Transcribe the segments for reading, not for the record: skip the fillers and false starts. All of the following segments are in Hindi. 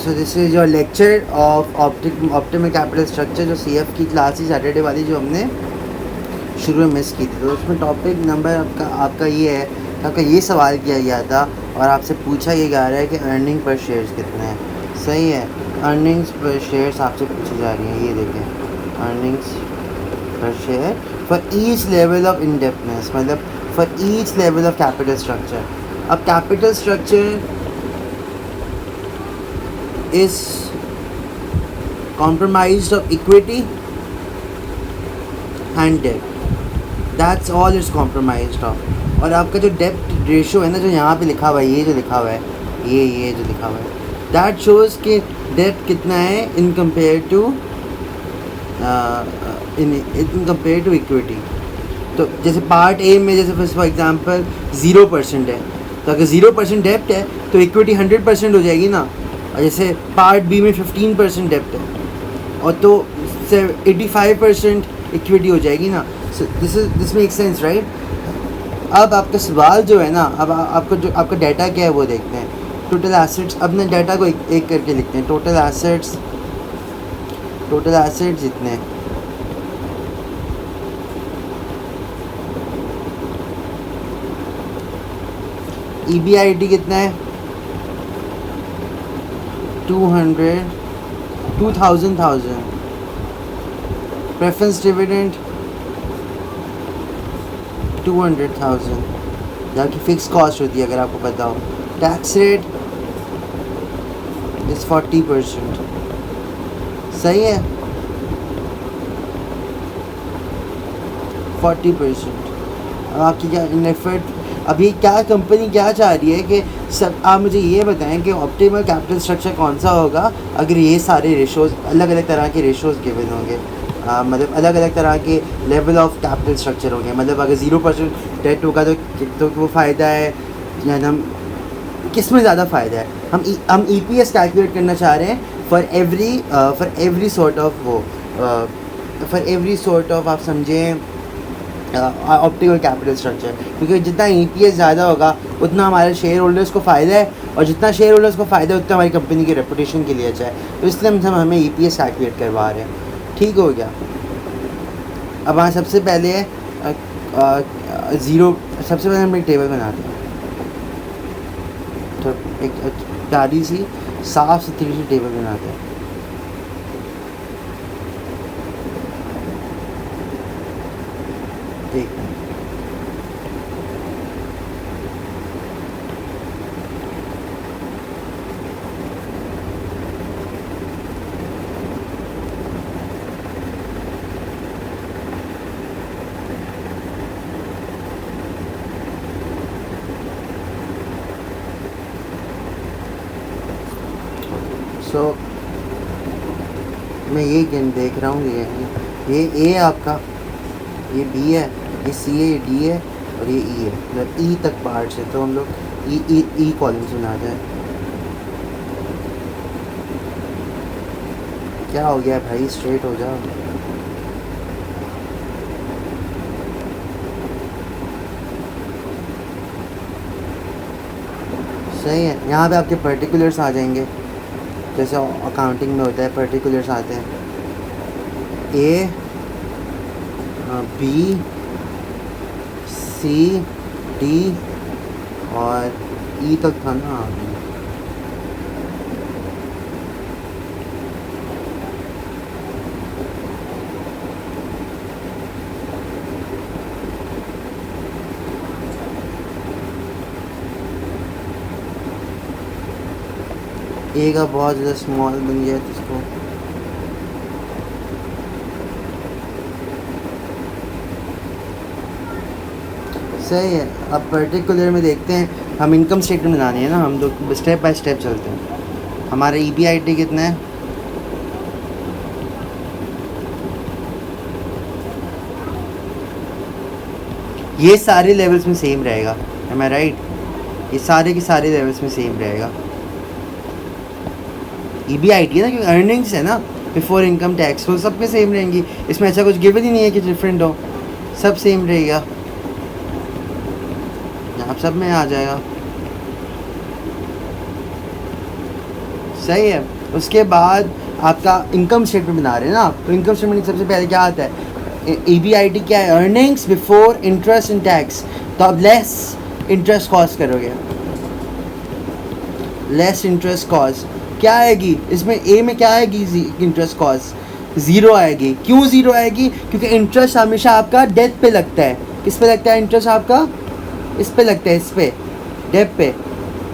So this is your lecture of optimal capital structure, जो CF की क्लास थी सैटरडे वाली, जो हमने शुरू में मिस की थी। तो उसमें टॉपिक नंबर आपका ये है कि आपका ये सवाल किया गया था और आपसे पूछा ये जा रहा है कि अर्निंग पर शेयर्स कितने हैं। सही है, अर्निंग्स पर शेयर्स आपसे पूछी जा रही हैं। ये देखें, earnings per share for each level of indebtedness, मतलब for each level of capital structure. अब capital structure is compromised of equity and debt. That's all it's compromised of. और आपका जो डेप्ट रेशो है ना, जो यहाँ पे लिखा हुआ है, ये जो लिखा हुआ है, ये जो लिखा हुआ है, दैट शोज़ कि डेप्ट कितना है इन कंपेयर टू इक्विटी। तो जैसे पार्ट ए में, जैसे फॉर एग्जांपल 0% है, तो अगर 0% डेप्ट है तो इक्विटी 100% हो जाएगी ना। और जैसे पार्ट बी में 15% डेप्ट है और तो 85% इक्विटी हो जाएगी ना। So this make sense, right. अब आपका सवाल जो है ना, अब आपको जो आपका डाटा क्या है वो देखते हैं। टोटल एसेट्स, अपने डाटा को एक करके लिखते हैं। टोटल एसेट्स जितने, EBIT कितना है, 2000 प्रेफरेंस डिविडेंड 200,000, जहाँ की फिक्स कॉस्ट होती है अगर आपको पता हो। Tax rate is 40%। सही है, 40%। अब आपकी क्या इनएफर्ट, अभी क्या कंपनी क्या चाह रही है कि सब, आप मुझे ये बताएं कि ऑप्टिमल कैपिटल स्ट्रक्चर कौन सा होगा अगर ये सारे रेशोज़, अलग अलग तरह के रेशोज़ गिवन होंगे, मतलब अलग अलग तरह के लेवल ऑफ कैपिटल स्ट्रक्चर होंगे। मतलब अगर 0% डेट होगा तो वो फ़ायदा है, या हम किस में ज़्यादा फ़ायदा है। हम EPS कैलकुलेट करना चाह रहे हैं फॉर एवरी सॉर्ट ऑफ आप समझें ऑप्टिमल कैपिटल स्ट्रक्चर, क्योंकि जितना EPS ज़्यादा होगा उतना हमारे शेयर होल्डर्स को फ़ायदा है, और जितना शेयर होल्डर्स को फ़ायदा है उतना हमारी कंपनी की रेपुटेशन के लिए अच्छा है। तो इसलिए हम हमें EPS कैलकुलेट करवा रहे हैं। ठीक हो गया। अब वहाँ सबसे पहले है सबसे पहले हम एक टेबल बनाते हैं, तो एक प्यारी सी साफ़ सुथरी सी टेबल बनाते हैं। एक सो मैं ये देख रहा हूँ, ये A आपका, ये B है, ये C है, ये D है और ये E है, मतलब E तक पार्ट्स है। तो हम लोग E कॉलम्स बनाते हैं। क्या हो गया भाई, स्ट्रेट हो जाओ। सही है, यहाँ पे आपके पर्टिकुलर्स आ जाएंगे, जैसे अकाउंटिंग में होता है पर्टिकुलर्स आते हैं। A, B, C, D और E तक था ना। A का बहुत ज़्यादा स्मॉल बन गया तो इसको सही है। अब पर्टिकुलर में देखते हैं, हम इनकम स्टेटमेंट बनानी है ना, हम तो स्टेप बाय स्टेप चलते हैं। हमारा EBIT कितना है, ये सारे लेवल्स में सेम रहेगा, एम आई राइट। ये सारे के सारे लेवल्स में सेम रहेगा। EBIT है ना, क्योंकि अर्निंग्स है ना बिफोर इनकम टैक्स, वो सब में सेम रहेंगी। इसमें ऐसा कुछ गिवन ही नहीं है कि डिफरेंट हो, सब सेम रहेगा, आप सब में आ जाएगा। सही है। उसके बाद आपका इनकम स्टेटमेंट बना रहे हैं ना आप, तो इनकम स्टेटमेंट सबसे पहले क्या आता है, EBIT क्या है, earnings before interest and tax. तो आप लेस इंटरेस्ट कॉस्ट करोगे, लेस इंटरेस्ट कॉस्ट क्या आएगी इसमें, ए में क्या आएगी, इंटरेस्ट कॉस्ट ज़ीरो आएगी। क्यों ज़ीरो आएगी, क्योंकि इंटरेस्ट हमेशा आपका डेट पे लगता है। किस पे लगता है इंटरेस्ट आपका, इस पे लगता है, इस पे डेट पे।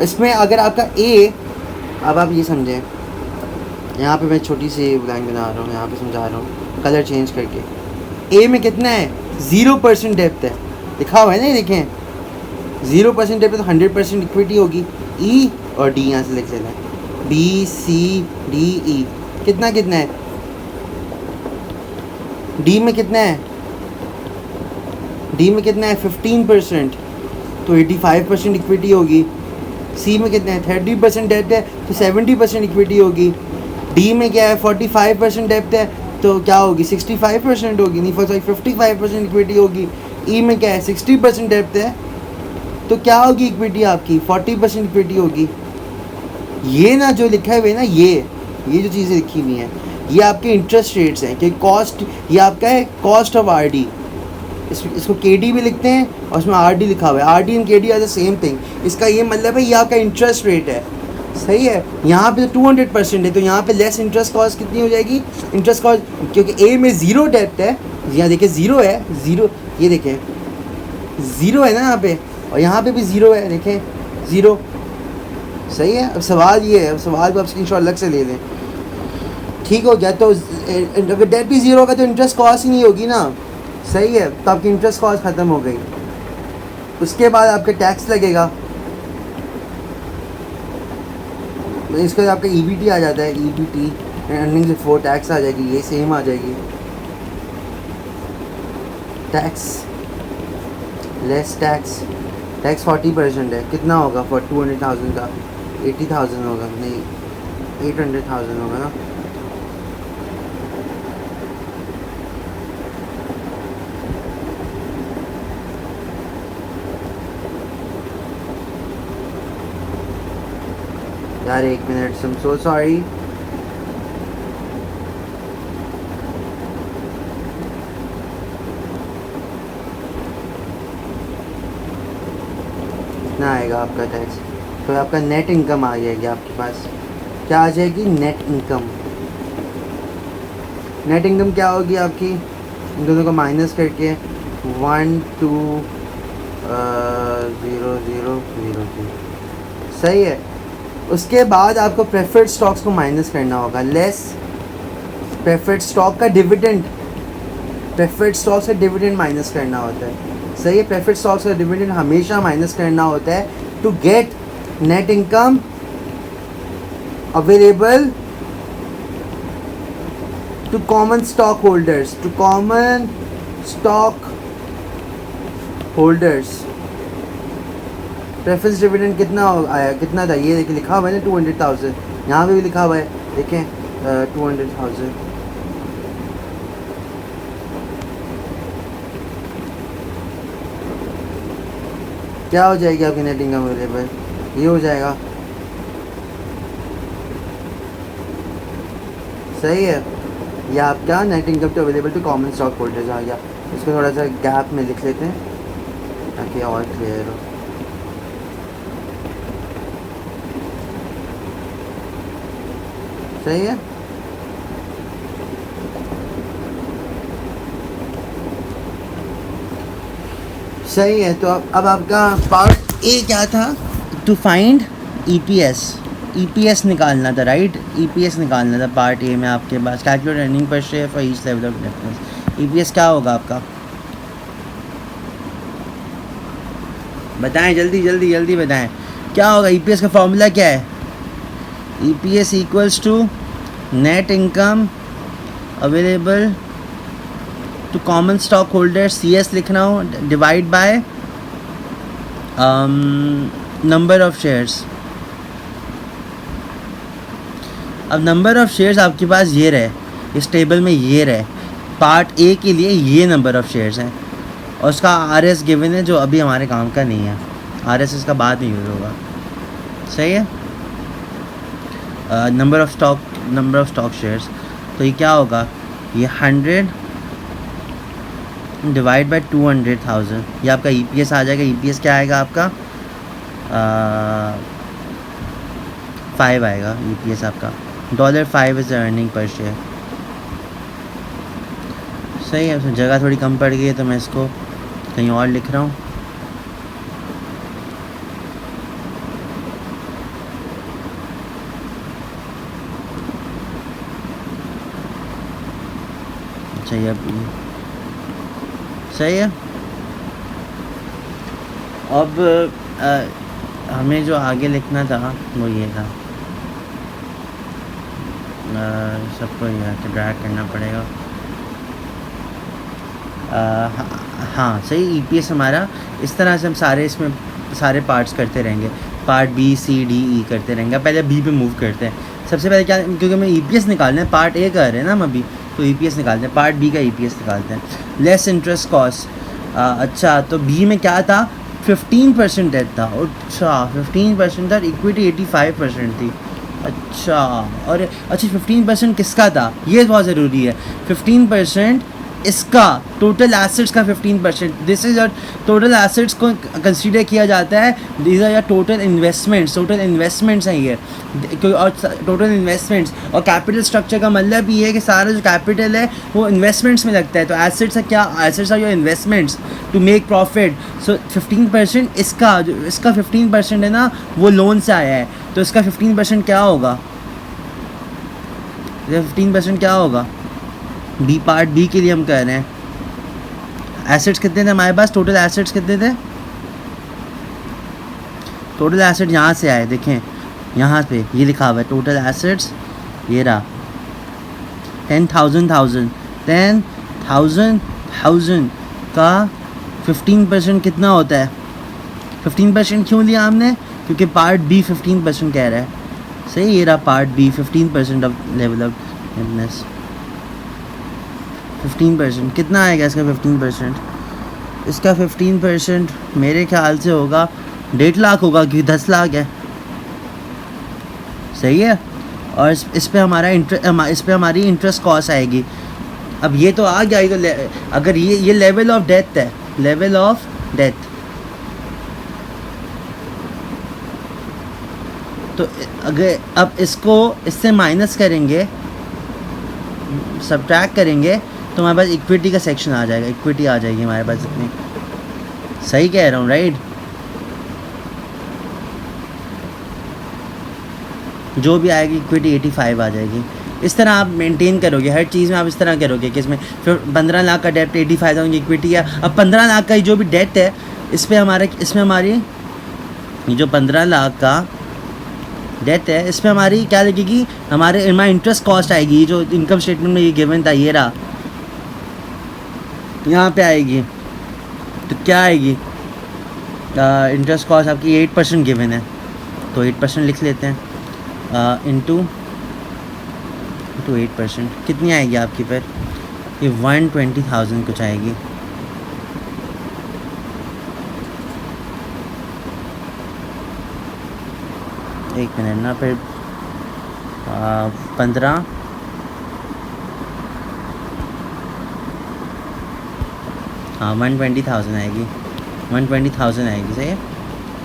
इसमें अगर आपका ए, अब आप ये समझें, यहाँ पे मैं छोटी सी लाइन बना रहा हूँ, यहाँ पे समझा रहा हूँ कलर चेंज करके। ए में कितना है, 0% डेप्थ है, लिखा हुआ है ना, ये देखें 0% डेप्थ, तो 100% इक्विटी होगी। ई और डी यहाँ से लिख लेना है, BCDE कितना कितना है, डी में कितना है, डी में कितना है 15%, तो 85% इक्विटी होगी। सी में कितना है 30% डेप्थ है, तो 70% इक्विटी होगी। डी में क्या है 45% डेप्थ है, तो क्या होगी 65% होगी, नहीं 55% इक्विटी होगी। ई में क्या है 60% डेप्थ है, तो क्या होगी इक्विटी आपकी 40% इक्विटी होगी। ये ना जो लिखा है ना, ये जो चीज़ें लिखी हुई हैं, ये आपके इंटरेस्ट रेट्स हैं, कि कॉस्ट, ये आपका है कॉस्ट ऑफ RD। इसको KD भी लिखते हैं और उसमें RD लिखा हुआ है, RD and KD are the same thing. इसका ये मतलब है ये आपका इंटरेस्ट रेट है, सही है। यहाँ पे तो 200% है, तो यहाँ पे लेस इंटरेस्ट कॉस्ट कितनी हो जाएगी, इंटरेस्ट कॉस्ट, क्योंकि ए में ज़ीरो डेप्थ है, यहाँ देखिए ज़ीरो है, ज़ीरो, ये देखें ज़ीरो है ना यहाँ पे, और यहाँ पे भी ज़ीरो है, देखें ज़ीरो, सही है। अब सवाल ये है, अब सवाल को आप स्क्रीनशॉट अलग से ले लें, ठीक हो गया। तो अगर डेट भी ज़ीरो होगा तो इंटरेस्ट कॉस्ट ही नहीं होगी ना, सही है, तो आपकी इंटरेस्ट कॉस्ट ख़त्म हो गई। उसके बाद आपका टैक्स लगेगा, इसके बाद आपका EBT आ जाता है, EBT अर्निंग्स बिफोर टैक्स आ जाएगी, ये सेम आ जाएगी। टैक्स लेस टैक्स, टैक्स 40% है, कितना होगा फॉर 200,000 का, 80,000 होगा, नहीं 800,000 होगा ना। यार एक minute, I am so sorry. कितना आएगा आपका टैक्स, तो आपका नेट इनकम आ जाएगी आपके पास, क्या आ जाएगी, नेट इनकम। नेट इनकम क्या होगी आपकी, इन दोनों को माइनस करके 12,0,0,0, सही है। उसके बाद आपको प्रेफर्ड स्टॉक्स को माइनस करना होगा, लेस प्रेफर्ड स्टॉक का डिविडेंड, प्रेफर्ड स्टॉक से डिविडेंड माइनस करना होता है, सही है। प्रेफर्ड स्टॉक्स का डिविडेंड हमेशा माइनस करना होता है to get net income available to common stock holders, to common stock holders. Preference dividend कितना आया, कितना था, ये देखिए लिखा हुआ है ना 200,000, यहाँ पे भी लिखा हुआ है, देखें 200,000। क्या हो जाएगी आपकी नेट इनकम अवेलेबल, ये हो जाएगा, सही है। या आपका net income to available to common stock holders आ गया। इसको थोड़ा सा गैप में लिख लेते हैं ताकि और क्लियर हो। सही है, सही है। तो अब आपका पार्ट ए क्या था, टू फाइंड EPS निकालना था, राइट। EPS निकालना था पार्ट ए में आपके पास, कैलकुलेट अर्निंग पर share for each level of difference. EPS क्या होगा आपका, बताएं जल्दी जल्दी जल्दी बताएं क्या होगा। EPS का फॉर्मूला क्या है, EPS equals to net income available to common stock holder, CS लिखना हो, divide by number of shares. अब नंबर ऑफ शेयर्स आपके पास ये रहे, इस टेबल में ये रहे, पार्ट ए के लिए ये नंबर ऑफ शेयर्स हैं, और उसका RS गिवन है जो अभी हमारे काम का नहीं है, RS इसका बाद में यूज़ होगा, सही है। नंबर ऑफ स्टॉक शेयर्स, तो ये क्या होगा, ये 100 डिवाइड बाई 200,000, ये आपका EPS आ जाएगा। EPS क्या आएगा आपका, 5 आएगा EPS आपका। $5 इज़ अर्निंग पर शेयर। सही है, उसमें जगह थोड़ी कम पड़ गई है तो मैं इसको कहीं और लिख रहा हूँ। अच्छा ये सही है। अब हमें जो आगे लिखना था वो ये था, सबको यहाँ ड्रैग करना पड़ेगा। हाँ सही, EPS हमारा इस तरह से हम इसमें सारे पार्ट्स करते रहेंगे, part B C D E करते रहेंगे। पहले B पे मूव करते हैं। सबसे पहले क्या, क्योंकि हमें EPS निकालना है, पार्ट A कर रहे हैं ना हम अभी, तो EPS निकालते हैं, पार्ट B का EPS निकालते हैं। लेस इंटरेस्ट कॉस्ट, अच्छा तो B में क्या था, 15% डेट था। अच्छा 15% था, इक्विटी 85% थी। अच्छा, और अच्छा 15% किसका था, ये बहुत ज़रूरी है। 15% इसका, टोटल एसेट्स का 15%, this is your total assets को कंसीडर किया जाता है। These are your total investments हैं ये, और टोटल इन्वेस्टमेंट्स और कैपिटल स्ट्रक्चर का मतलब ये है कि सारा जो कैपिटल है वो इन्वेस्टमेंट्स में लगता है। तो एसेट्स है क्या, assets are your investments to make profit. So 15% इसका, जो इसका 15% है ना वो लोन से आया है, तो इसका 15% क्या होगा, 15% क्या होगा, B पार्ट B के लिए हम कह रहे हैं। एसेट्स कितने थे हमारे पास, टोटल एसेट्स कितने थे, टोटल एसेट यहाँ से आए, देखें यहाँ पे ये लिखा हुआ है टोटल एसेट्स, ये रहा 10,000 का 15% कितना होता है। 15% क्यों लिया हमने, क्योंकि पार्ट B 15% कह रहा है। सही, ये रहा part B 15% of level of business. 15% कितना आएगा इसका, 15% इसका 15% मेरे ख्याल से होगा 1.5 लाख होगा, क्योंकि 10 लाख है। सही है, और इस पे हमारी इंटरेस्ट कॉस्ट आएगी। अब ये तो आ गया, तो अगर ये लेवल ऑफ डेथ है, लेवल ऑफ डेथ, तो अगर अब इसको इससे माइनस करेंगे, सब्ट्रैक्ट करेंगे, तो हमारे पास इक्विटी का सेक्शन आ जाएगा, इक्विटी आ जाएगी हमारे पास इतनी। सही कह रहा हूँ, राइट। जो भी आएगी इक्विटी 85 आ जाएगी। इस तरह आप मेंटेन करोगे, हर चीज़ में आप इस तरह करोगे कि इसमें फिर 15 लाख का डेट 85,000 की इक्विटी है। अब 15 लाख का जो भी डेट है इसमें हमारी जो 15 लाख का डेट है इसमें हमारी क्या लगेगी, हमारे इंटरेस्ट कॉस्ट आएगी, जो इनकम स्टेटमेंट में ये गिवन था, ये रहा यहाँ पे आएगी। तो क्या आएगी, इंटरेस्ट कॉस्ट आपकी 8% गिवन है, तो 8% लिख लेते हैं, इंटू 8%। कितनी आएगी आपकी फिर, ये 120,000 कुछ आएगी। एक मिनट ना, फिर 15 हाँ 120,000 आएगी, 120,000 आएगी। सही है,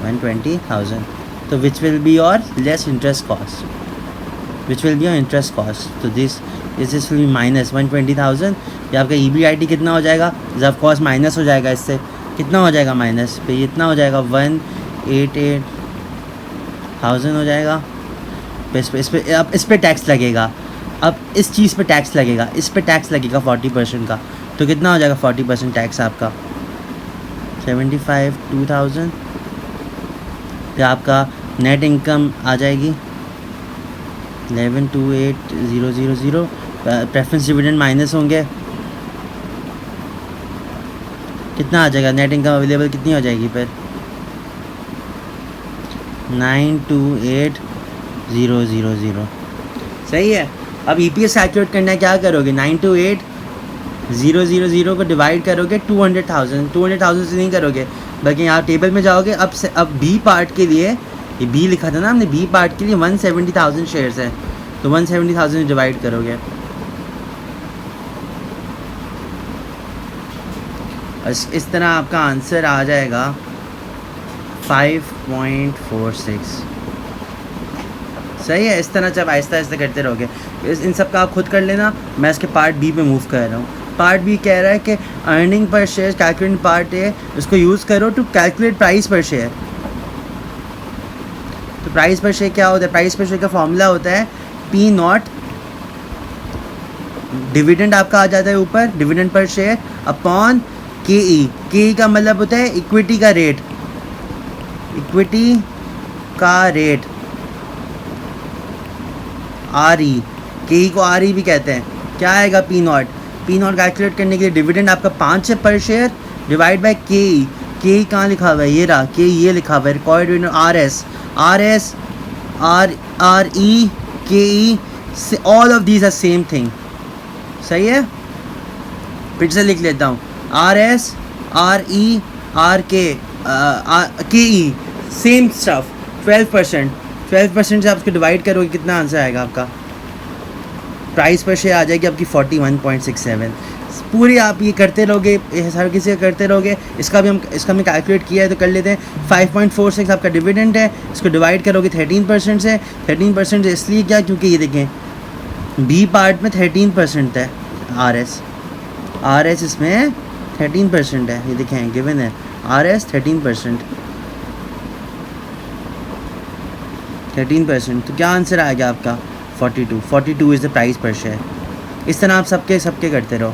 120,000। तो which will be your less interest cost, which will be your interest cost. तो दिस विल बी माइनस 120,000। ये आपका EBIT कितना हो जाएगा, जब कॉस्ट माइनस हो जाएगा इससे, कितना हो जाएगा माइनस पे, इतना हो जाएगा 188,000 हो जाएगा। इस पे टैक्स लगेगा, अब इस चीज़ पे टैक्स लगेगा, इस पे टैक्स लगेगा 40% का। तो कितना हो जाएगा 40% टैक्स आपका, 75,000। फिर आपका नेट इनकम आ जाएगी 1128,000। प्रेफरेंस डिविडेंड माइनस होंगे, कितना आ जाएगा, नेट इनकम अवेलेबल कितनी हो जाएगी फिर, 928,000। सही है। अब EPS कैलकुलेट करना है, क्या करोगे, 928,000 को डिवाइड करोगे 200,000 से नहीं करोगे, बल्कि यहाँ टेबल में जाओगे। अब B पार्ट के लिए ये बी लिखा था ना हमने, बी पार्ट के लिए 170,000 शेयर्स है, तो 170,000 डिवाइड करोगे इस तरह आपका आंसर आ जाएगा 5.46। सही है। इस तरह जब आहिस्ता आहिस्ता करते रहोगे, इन सब का आप खुद कर लेना। मैं इसके पार्ट बी पे मूव कर रहा हूँ। पार्ट बी कह रहा है कि अर्निंग पर शेयर कैलकुलेट पार्ट है, उसको यूज़ करो टू कैलकुलेट प्राइस पर शेयर। तो प्राइस पर शेयर क्या होता है? प्राइस पर शेयर का फॉर्मूला होता है पी नॉट, डिविडेंड आपका आ जाता है ऊपर, डिविडेंड पर शेयर अपॉन के ई। के ई का मतलब होता है इक्विटी का रेट, इक्विटी का रेट, आर ई। के ई को आर ई भी कहते हैं। क्या आएगा? P not. P not calculate करने के लिए डिविडेंड आपका 5 है पर शेयर, डिवाइड बाय के ई। के ई कहाँ लिखा हुआ है? ये रहा, के ये लिखा हुआ है record dividend. R S, R S, R E, K E, all of these are same thing. सही है। फिर से लिख लेता हूँ, R S, R E, R K E, same stuff. 12%, 12% से आप उसको डिवाइड करोगे, कितना आंसर आएगा आपका? प्राइस पर शेयर आ जाएगी आपकी 41.67। पूरी आप ये करते रहोगे, हर किसी का करते रहोगे। इसका हमने कैलकुलेट किया है तो कर लेते हैं। 5.46 आपका डिविडेंड है, इसको डिवाइड करोगे 13% से। 13% इसलिए क्या? क्योंकि ये देखें बी पार्ट में 13% है, आर एस इसमें 13% है। ये देखें गिवन है आर एस 13%। तो क्या आंसर आएगा आपका? 42 इज़ द प्राइस पर शेयर। इस तरह आप सबके करते रहो।